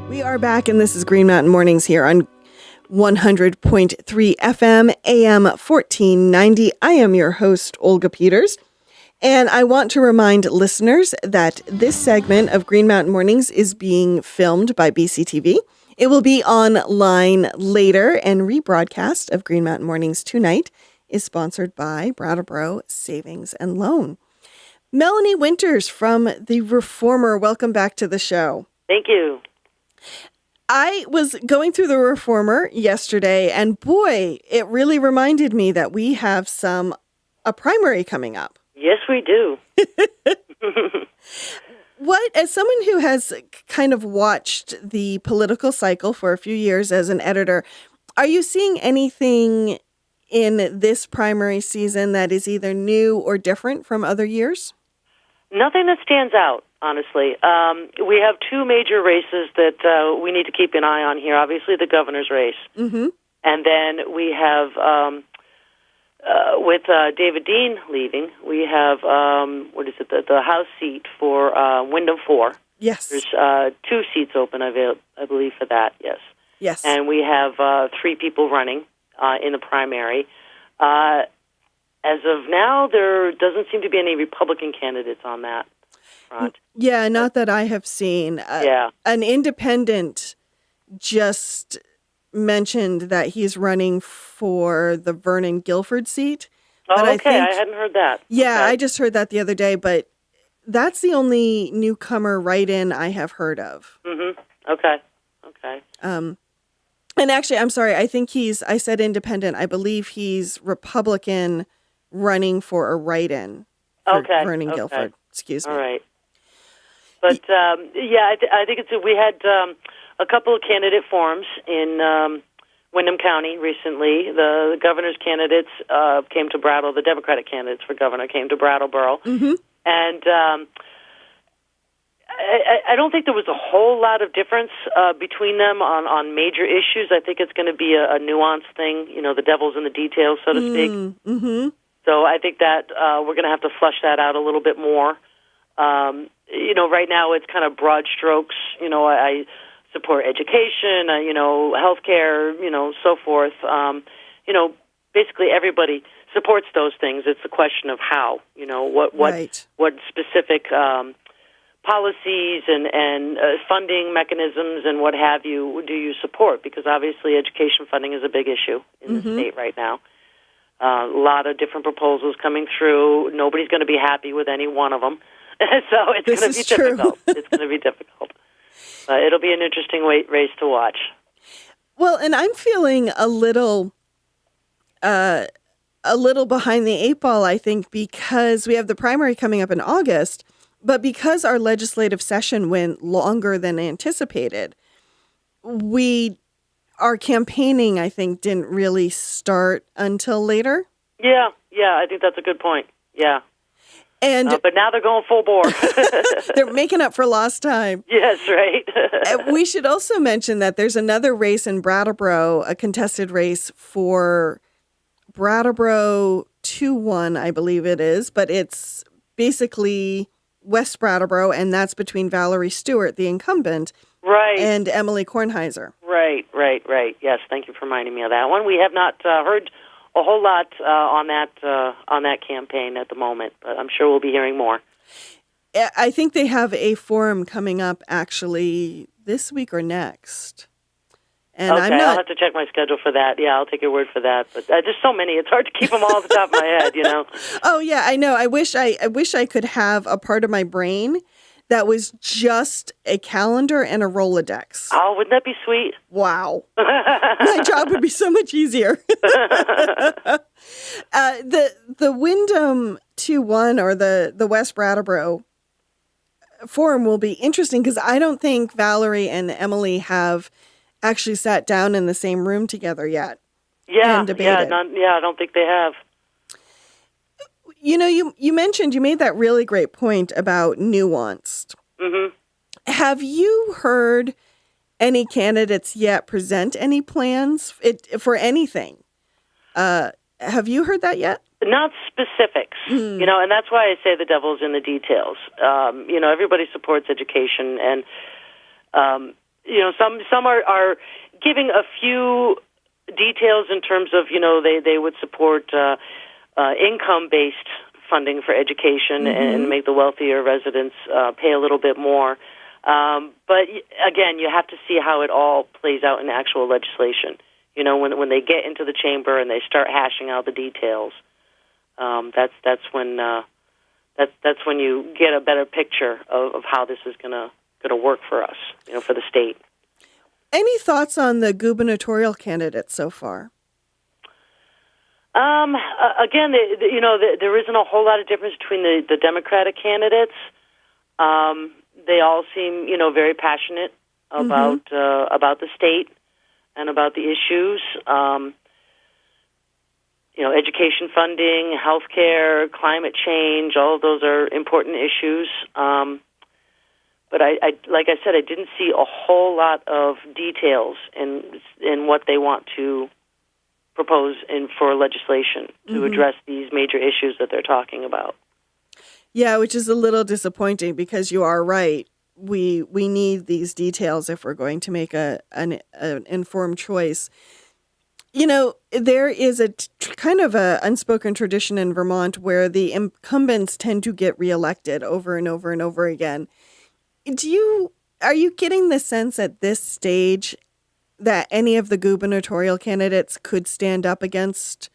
We are back, and this is Green Mountain Mornings here on 100.3 FM, AM 1490. I am your host, Olga Peters, and I want to remind listeners that this segment of Green Mountain Mornings is being filmed by BCTV. It will be online later, and rebroadcast of Green Mountain Mornings tonight is sponsored by Brattleboro Savings and Loan. Melanie Winters from The Reformer, welcome back to the show. Thank you. I was going through The Reformer yesterday, and boy, it really reminded me that we have a primary coming up. Yes, we do. As someone who has kind of watched the political cycle for a few years as an editor, are you seeing anything in this primary season that is either new or different from other years? Nothing that stands out, honestly. We have two major races that we need to keep an eye on here. Obviously, the governor's race. Mm-hmm. And then we have, with David Dean leaving, we have, the House seat for Wyndham 4. Yes. There's 2 seats open, I believe, for that, yes. Yes. And we have 3 people running in the primary. As of now, there doesn't seem to be any Republican candidates on that front. Yeah, not that I have seen. An independent just mentioned that he's running for the Vernon Guilford seat. Oh, okay. I hadn't heard that. Yeah, okay. I just heard that the other day, but that's the only newcomer write-in I have heard of. Mm-hmm. Okay. And actually, I'm sorry, I said independent. I believe he's Republican running for a write-in for Vernon Guilford. Excuse me. All right. But, I think we had a couple of candidate forums in Windham County recently. The governor's candidates came to the Democratic candidates for governor came to Brattleboro. Mm-hmm. And I don't think there was a whole lot of difference between them on major issues. I think it's going to be a nuanced thing, the devil's in the details, so to speak. Mm-hmm. So I think that we're going to have to flesh that out a little bit more. Right now it's kind of broad strokes. I support education, healthcare, so forth. Basically everybody supports those things. It's a question of how, what specific policies and funding mechanisms and what have you do you support? Because obviously education funding is a big issue in the state right now. A lot of different proposals coming through. Nobody's going to be happy with any one of them. So it's going to be difficult. It's going to be difficult. It'll be an interesting race to watch. Well, and I'm feeling a little behind the 8 ball, I think, because we have the primary coming up in August, but because our legislative session went longer than anticipated, our campaigning, I think, didn't really start until later. Yeah, I think that's a good point. Yeah. And but now they're going full bore. They're making up for lost time. Yes, right. We should also mention that there's another race in Brattleboro, a contested race for Brattleboro 2-1, I believe it is, but it's basically West Brattleboro, and that's between Valerie Stewart, the incumbent, and Emily Kornheiser. Right. Yes, thank you for reminding me of that one. We have not heard a whole lot on that campaign at the moment, but I'm sure we'll be hearing more. I think they have a forum coming up actually this week or next. And okay, I'll have to check my schedule for that. Yeah, I'll take your word for that. But there's so many; it's hard to keep them all off the top of my head. Oh yeah, I know. I wish I could have a part of my brain that was just a calendar and a Rolodex. Oh, wouldn't that be sweet? Wow. My job would be so much easier. The Wyndham 2-1 or the West Brattleboro forum will be interesting because I don't think Valerie and Emily have actually sat down in the same room together yet. Yeah, and debated. I don't think they have. You mentioned, you made that really great point about nuanced. Mm-hmm. Have you heard any candidates yet present any plans for anything? Have you heard that yet? Not specifics, and that's why I say the devil's in the details. Everybody supports education, and some are giving a few details in terms of, they would support income-based funding for education and make the wealthier residents pay a little bit more. But again, you have to see how it all plays out in actual legislation. When they get into the chamber and they start hashing out the details, that's when you get a better picture of how this is going to work for us, for the state. Any thoughts on the gubernatorial candidates so far? Again, there isn't a whole lot of difference between the Democratic candidates. They all seem, very passionate about the state and about the issues. Education funding, healthcare, climate change, all of those are important issues. But I like I said, I didn't see a whole lot of details in what they want to propose for legislation to address these major issues that they're talking about. Yeah, which is a little disappointing because you are right. We need these details if we're going to make an informed choice. There is a kind of a unspoken tradition in Vermont where the incumbents tend to get reelected over and over and over again. Are you getting the sense at this stage that any of the gubernatorial candidates could stand up against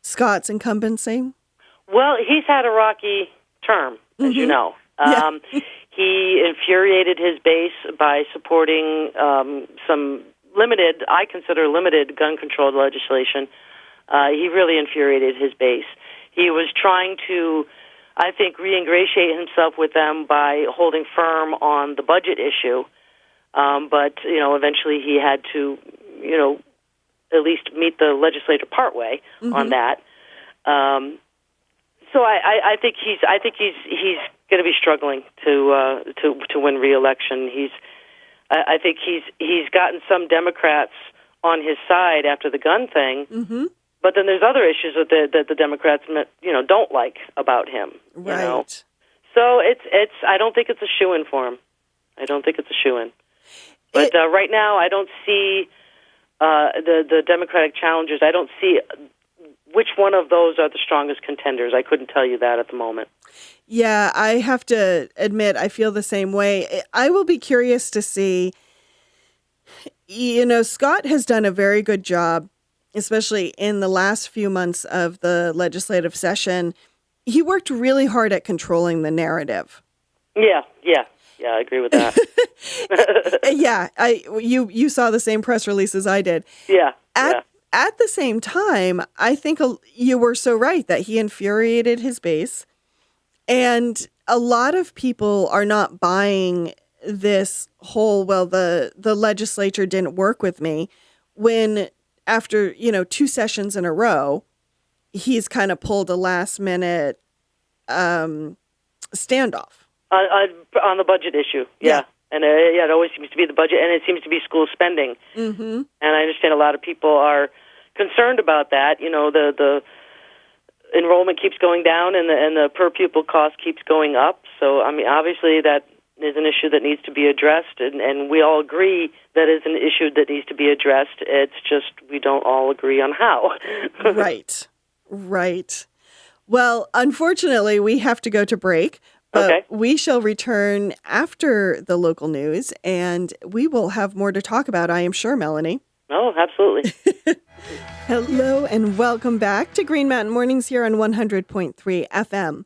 Scott's incumbency? Well, he's had a rocky term, as you know. He infuriated his base by supporting some I consider limited gun control legislation. He really infuriated his base. He was trying to, I think, reingratiate himself with them by holding firm on the budget issue. But, eventually he had to, at least meet the legislature partway on that. So I think he's going to be struggling to win re-election. I think he's gotten some Democrats on his side after the gun thing. But then there's other issues that the Democrats, don't like about him. Right. So it's. I don't think it's a shoo-in for him. I don't think it's a shoo-in. But right now, I don't see the Democratic challengers. I don't see which one of those are the strongest contenders. I couldn't tell you that at the moment. Yeah, I have to admit, I feel the same way. I will be curious to see. Scott has done a very good job, especially in the last few months of the legislative session. He worked really hard at controlling the narrative. Yeah, I agree with that. You saw the same press release as I did. At the same time, I think you were so right that he infuriated his base, and a lot of people are not buying this whole, the legislature didn't work with me, when after, 2 sessions in a row, he's kind of pulled a last-minute standoff. On the budget issue, yeah. And it always seems to be the budget, and it seems to be school spending. And I understand a lot of people are concerned about that. The enrollment keeps going down, and the per pupil cost keeps going up. So, obviously that is an issue that needs to be addressed, and we all agree that is an issue that needs to be addressed. It's just we don't all agree on how. Right. Well, unfortunately, we have to go to break. But we shall return after the local news, and we will have more to talk about, I am sure, Melanie. Oh, absolutely. Hello, and welcome back to Green Mountain Mornings here on 100.3 FM,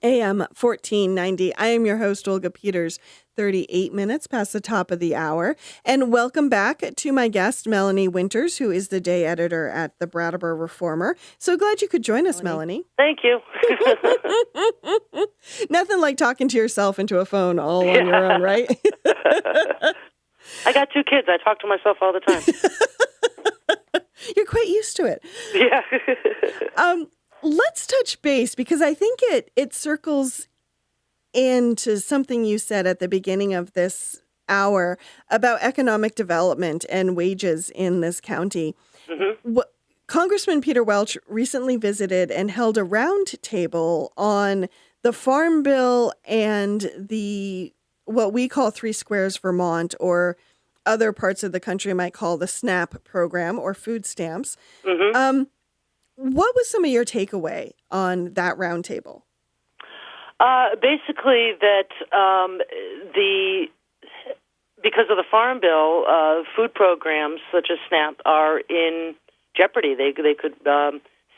AM 1490. I am your host, Olga Peters, 38 minutes past the top of the hour. And welcome back to my guest, Melanie Winters, who is the day editor at the Brattleboro Reformer. So glad you could join us, Melanie. Thank you. Nothing like talking to yourself into a phone all on your own, right? I got 2 kids. I talk to myself all the time. You're quite used to it. Yeah. Let's touch base, because I think it circles into something you said at the beginning of this hour about economic development and wages in this county. Congressman Peter Welch recently visited and held a round table on the Farm Bill and the what we call 3 Squares Vermont, or other parts of the country might call the SNAP program or food stamps. Mm-hmm. What was some of your takeaway on that roundtable? Basically, that because of the Farm Bill, food programs such as SNAP are in jeopardy. They could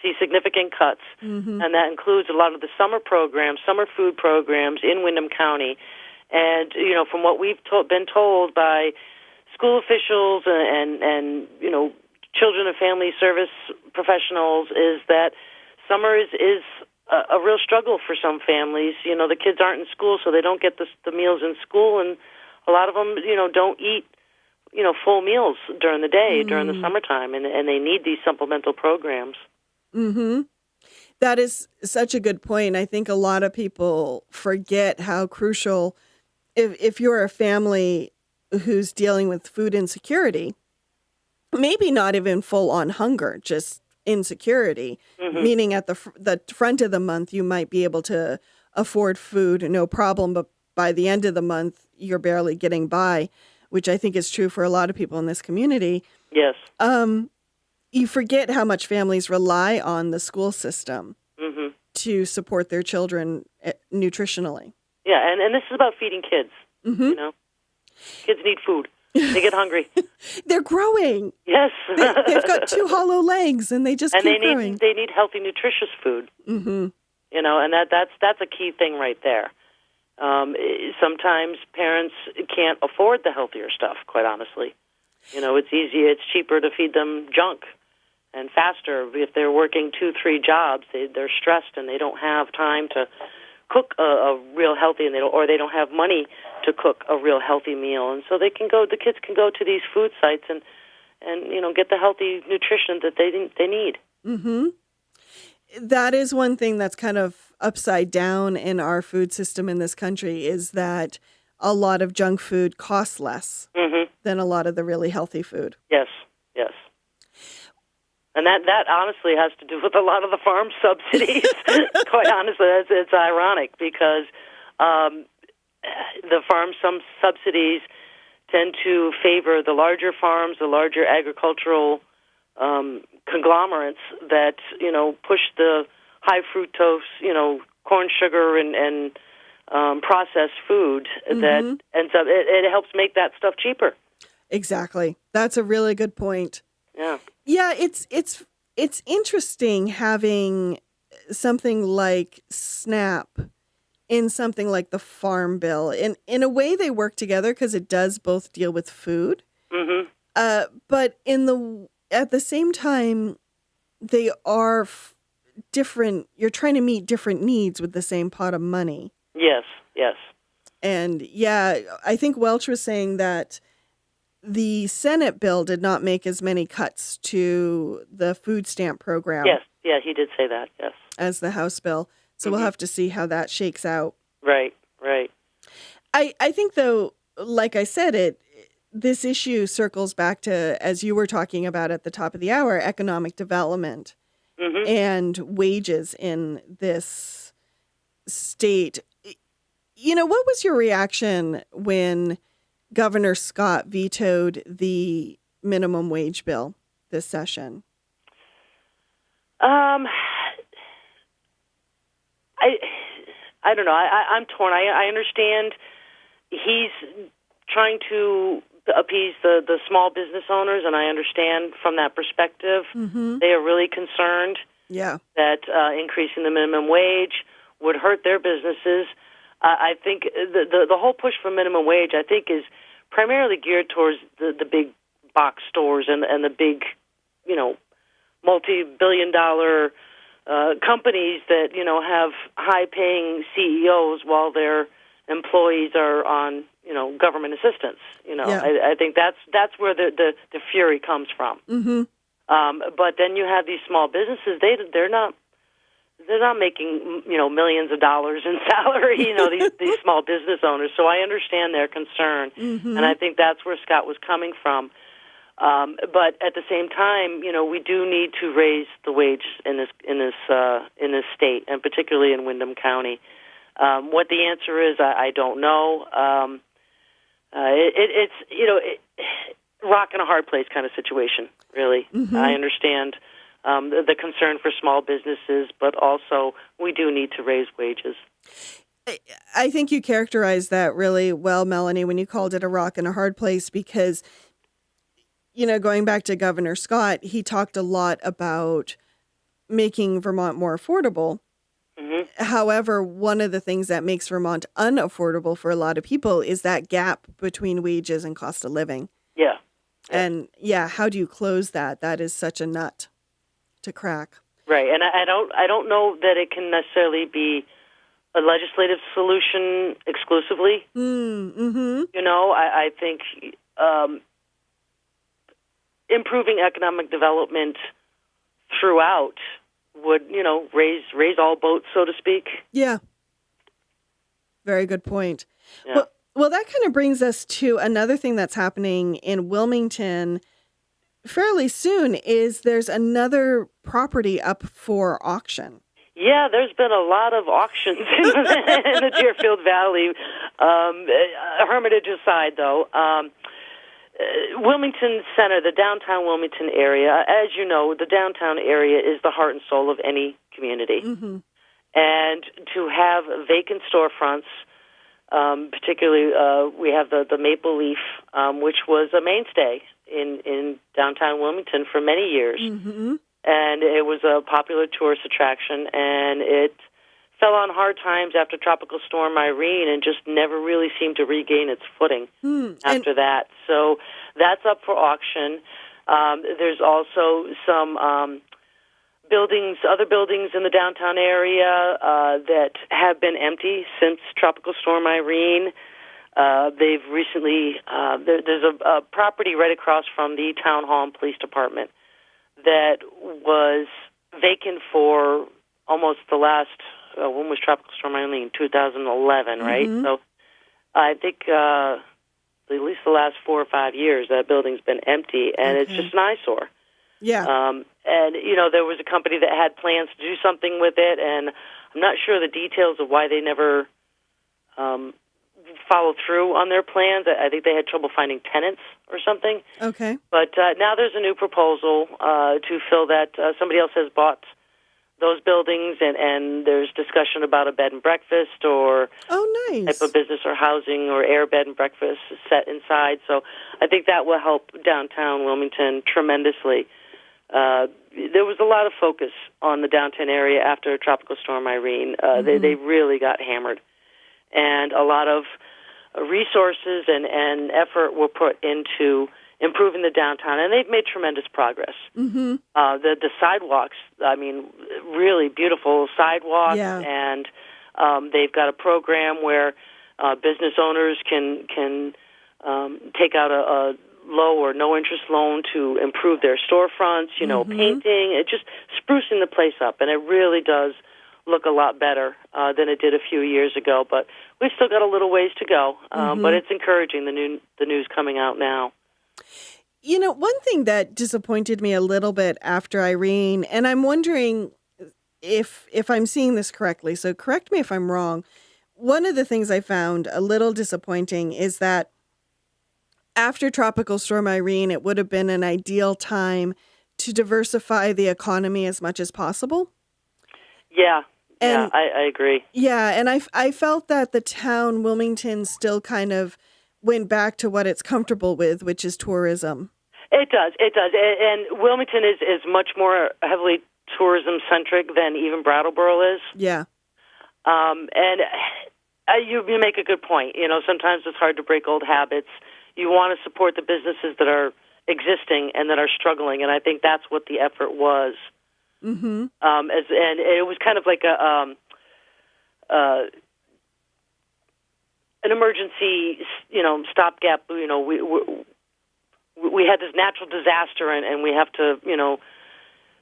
see significant cuts, and that includes a lot of the summer food programs in Windham County. And from what we've been told by school officials and children and family service professionals, is that summer is a real struggle for some families. The kids aren't in school, so they don't get the meals in school, and a lot of them, don't eat, full meals during the day, during the summertime, and they need these supplemental programs. Mm-hmm. That is such a good point. I think a lot of people forget how crucial, if you're a family who's dealing with food insecurity, maybe not even full-on hunger, just insecurity, meaning at the front of the month, you might be able to afford food, no problem, but by the end of the month, you're barely getting by, which I think is true for a lot of people in this community. Yes. You forget how much families rely on the school system to support their children nutritionally. Yeah, and this is about feeding kids, Kids need food. They get hungry. They're growing. Yes. They've got two hollow legs, and they just keep growing. They need healthy, nutritious food. And that's a key thing right there. Sometimes parents can't afford the healthier stuff, quite honestly. It's cheaper to feed them junk and faster. If they're working 2-3 jobs, they're stressed and they don't have time to cook a real healthy, and they don't have money to cook a real healthy meal. And so the kids can go to these food sites and get the healthy nutrition that they need. Mm-hmm. That is one thing that's kind of upside down in our food system in this country, is that a lot of junk food costs less than a lot of the really healthy food. Yes. And that honestly has to do with a lot of the farm subsidies. Quite honestly, it's ironic because some subsidies tend to favor the larger farms, the larger agricultural conglomerates that push the high fructose, corn sugar and processed food that ends up. It helps make that stuff cheaper. Exactly. That's a really good point. Yeah. Yeah, it's interesting having something like SNAP in something like the Farm Bill. In a way, they work together because it does both deal with food. But at the same time, they are different. You're trying to meet different needs with the same pot of money. Yes. And yeah, I think Welch was saying that the Senate bill did not make as many cuts to the food stamp program. Yes, yeah, he did say that, yes. As the House bill. So we'll have to see how that shakes out. Right. I think, though, like I said, this issue circles back to, as you were talking about at the top of the hour, economic development and wages in this state. What was your reaction when Governor Scott vetoed the minimum wage bill this session? I don't know. I'm torn. I understand he's trying to appease the small business owners, and I understand from that perspective. They are really concerned that increasing the minimum wage would hurt their businesses. I think the whole push for minimum wage, I think, is primarily geared towards the big box stores and the big, multi-billion-dollar companies that, have high-paying CEOs while their employees are on, government assistance. I think that's where the fury comes from. But then you have these small businesses; they're not making millions of dollars in salary. These small business owners. So I understand their concern, and I think that's where Scott was coming from. But at the same time, we do need to raise the wage in this state, and particularly in Windham County. What the answer is, I don't know. rock and a hard place kind of situation, really. Mm-hmm. I understand the concern for small businesses, but also we do need to raise wages. I think you characterized that really well, Melanie, when you called it a rock and a hard place, because, going back to Governor Scott, he talked a lot about making Vermont more affordable. Mm-hmm. However, one of the things that makes Vermont unaffordable for a lot of people is that gap between wages and cost of living. Yeah. And how do you close that? That is such a nut to crack. Right. And I don't know that it can necessarily be a legislative solution exclusively. Mm-hmm. I think improving economic development throughout would, raise all boats, so to speak. Yeah. Very good point. Yeah. Well, that kind of brings us to another thing that's happening in Wilmington fairly soon is there's another property up for auction. Yeah, there's been a lot of auctions in the Deerfield Valley. Hermitage aside, though, Wilmington Center, the downtown Wilmington area, as you know, the downtown area is the heart and soul of any community. Mm-hmm. And to have vacant storefronts, particularly we have the Maple Leaf, which was a mainstay in downtown Wilmington for many years. Mm-hmm. And it was a popular tourist attraction, and it fell on hard times after Tropical Storm Irene and just never really seemed to regain its footing after that. So that's up for auction. There's also some other buildings in the downtown area that have been empty since Tropical Storm Irene. They've recently, there's a property right across from the Town Hall and Police Department that was vacant for almost the last, when was Tropical Storm Irene? 2011, right? Mm-hmm. So I think at least the last 4 or 5 years that building's been empty, and it's just an eyesore. Yeah. And, there was a company that had plans to do something with it, and I'm not sure the details of why they never followed through on their plans. I think they had trouble finding tenants or something. Okay. But now there's a new proposal to fill that. Somebody else has bought those buildings, and there's discussion about a bed and breakfast or nice type of business or housing or air bed and breakfast set inside. So I think that will help downtown Wilmington tremendously. There was a lot of focus on the downtown area after Tropical Storm Irene. They really got hammered. And a lot of resources and effort were put into improving the downtown, and they've made tremendous progress. Mm-hmm. The sidewalks, really beautiful sidewalks, and they've got a program where business owners can take out a low or no interest loan to improve their storefronts, painting, it just sprucing the place up, and it really does look a lot better than it did a few years ago, but we've still got a little ways to go. But it's encouraging, the news coming out now. One thing that disappointed me a little bit after Irene, and I'm wondering if I'm seeing this correctly, so correct me if I'm wrong. One of the things I found a little disappointing is that after Tropical Storm Irene, it would have been an ideal time to diversify the economy as much as possible. Yeah. And, I agree. Yeah, and I felt that the town, Wilmington, still kind of went back to what it's comfortable with, which is tourism. It does. And Wilmington is much more heavily tourism-centric than even Brattleboro is. Yeah. And you make a good point. Sometimes it's hard to break old habits. You want to support the businesses that are existing and that are struggling, and I think that's what the effort was. Mm-hmm. And it was kind of like an emergency, stopgap. We had this natural disaster, and we have to,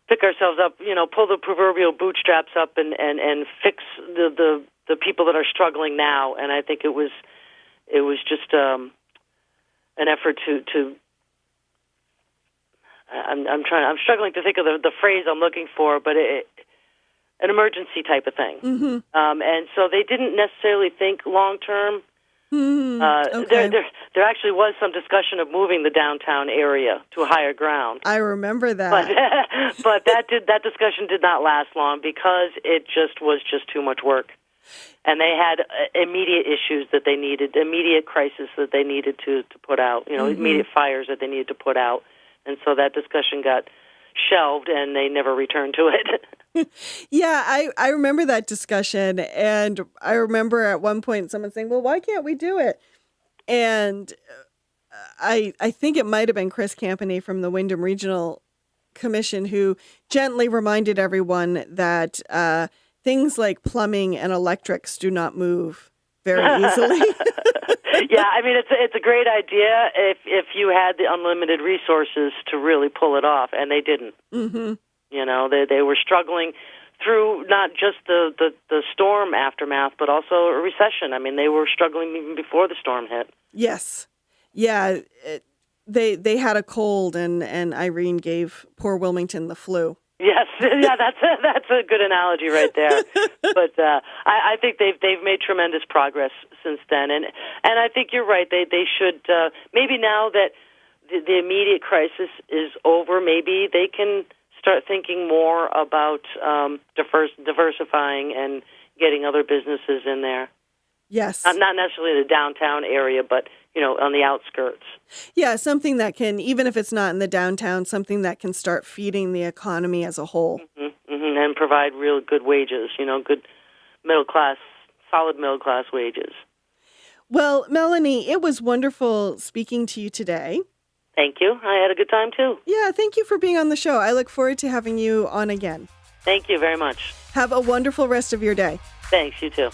pick ourselves up, pull the proverbial bootstraps up, and fix the people that are struggling now. And I think it was just an effort to I'm struggling to think of the phrase I'm looking for, but an emergency type of thing. Mm-hmm. And so they didn't necessarily think long term. Okay. There actually was some discussion of moving the downtown area to a higher ground. I remember that. But that discussion did not last long because it was too much work. And they had immediate issues that they needed, immediate crisis that they needed to put out, immediate fires that they needed to put out. And so that discussion got shelved, and they never returned to it. Yeah, I remember that discussion, and I remember at one point someone saying, well, why can't we do it? And I think it might have been Chris Campany from the Wyndham Regional Commission who gently reminded everyone that things like plumbing and electrics do not move very easily. Yeah, I mean, it's a great idea if you had the unlimited resources to really pull it off, and they didn't. Mm-hmm. They were struggling through not just the storm aftermath, but also a recession. I mean, they were struggling even before the storm hit. Yes. Yeah, they had a cold, and Irene gave poor Wilmington the flu. Yes, yeah, that's a good analogy right there. But I think they've made tremendous progress since then, and I think you're right. They should maybe now that the immediate crisis is over, maybe they can start thinking more about diversifying and getting other businesses in there. Yes, not necessarily the downtown area, but on the outskirts. Yeah, something that can, even if it's not in the downtown, something that can start feeding the economy as a whole. Mm-hmm, mm-hmm, and provide real good wages, good solid middle class wages. Well, Melanie, it was wonderful speaking to you today. Thank you. I had a good time, too. Yeah, thank you for being on the show. I look forward to having you on again. Thank you very much. Have a wonderful rest of your day. Thanks, you too.